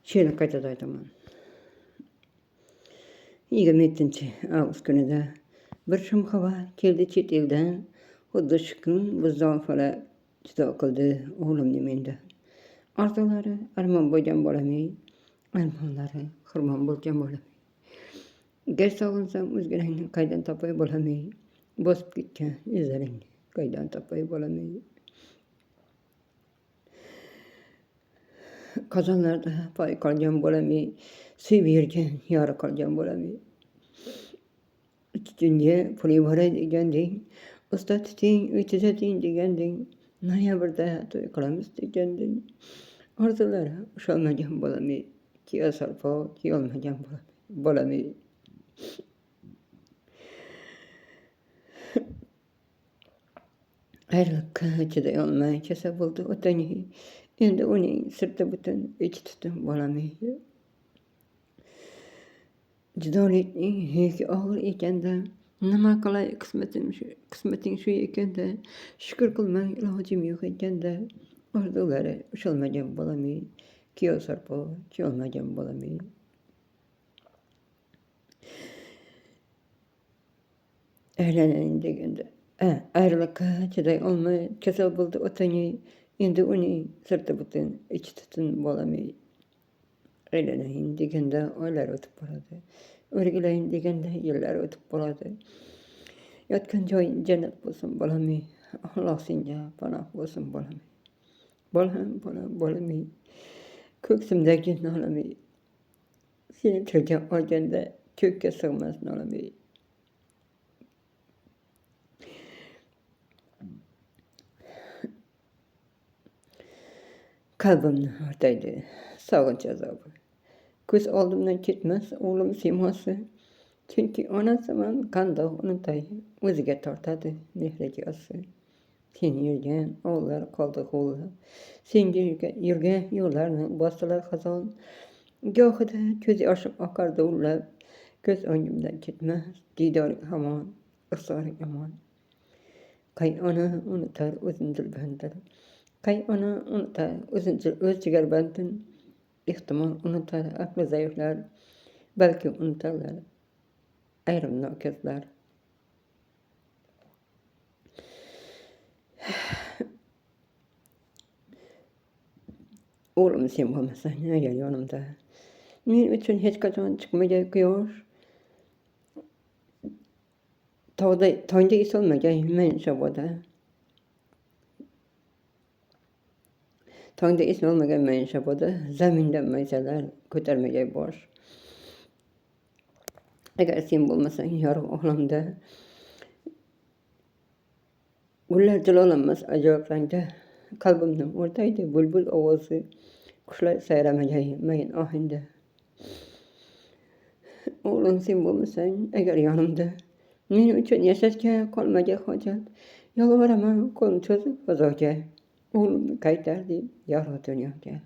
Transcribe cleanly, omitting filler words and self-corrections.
Şeýle gaýta aýdymyn. 27-awgust günüde bir şum hawa keldi çet elden. Hudda şükün buzdan fala juda kıldy oglum nemende. Arzulary arman boýdan bolamy, armanlary hyrman boljan bolamy. Geç sagınsam özgelerini gaýdan tapay bolamy. Bosup gitken izlerini gaýdan tapay bolamy. Kazanlarda pay kaljan bolamy, süýberken ýara kaljan bolamy. Üçüncü puly bara diýendin, usta tutin, ütüzetin diýendin, noýabrda toý kılamyz diýendin. Arzulara uşalmajan bolamy, ki asarpa, ki olmajan bolamy. Ayrılıkka çyday olmay kese boldy otany. Endi onuň sırtda bütün içi tutun bolamy. Judalyk heki agyr ekende, nima kılay kısmetin şu ekende, şükür kılmaň ilahym ýok ekende, arzulary uşalmajan bolamy, ki asarpa, ki olmajan bolamy. Eýlenin degende, ayrılıkka çyday olmay kesel boldy otany. Endi onuň sırtda bütün içi tutun bolamy. Eýlenin degende oýlar ötüp barady. Örgileýin degende ýyllar ötüp barady. Ýatgan joýyň cennet bolsun bolamy. Allah senja panah bolsun bolamy. Bolamy. Köksimdäki nalamy. Seni türkän oýjanda kökke sygmaz nalamy. Kalbimni örteydi sagynç azabı. Göz aldymdan ketmez oglum simasy. Çünki onasyman ganda unutay, özüge tartady mehri ýasy. Sen ýürgen oglar kaldy golla. Sen ýürgen ýollaryny basdylar hazan. Gohyda közi aşyp akardy ullap. Göz öňümden ketmez diýdary haman, ysary yaman. Kay ona unutar özündür bendir. Kay ona unutar özündür öz jigerbendin. İhtimal unutar akly zaýyflar. Belki unutarlar aýrym nokezler. Oglum sen bolmasaň eger ýanymda. Men üçin hiç kaçan çykmaýar goýoş. Taýda isolmaýar men şoboda. Taýda isolmaýar men şoboda. Zeminden meýseler kötermeýär boş. Eger sen bolmasaň ýarym oglamda. Guller jylalanmaz ajablaňda. Kalbimden ortaýdy bülbül owazy. Kuşlar saýramaýar meň ahynda. Oglum sen bolmasaň eger ýanymda. Men üçin ýaşaşga kalmaýar hajat. Ýalwaraman kolum çözyp uzaja. Oglumny gaýtar diýip ýara dünýäge.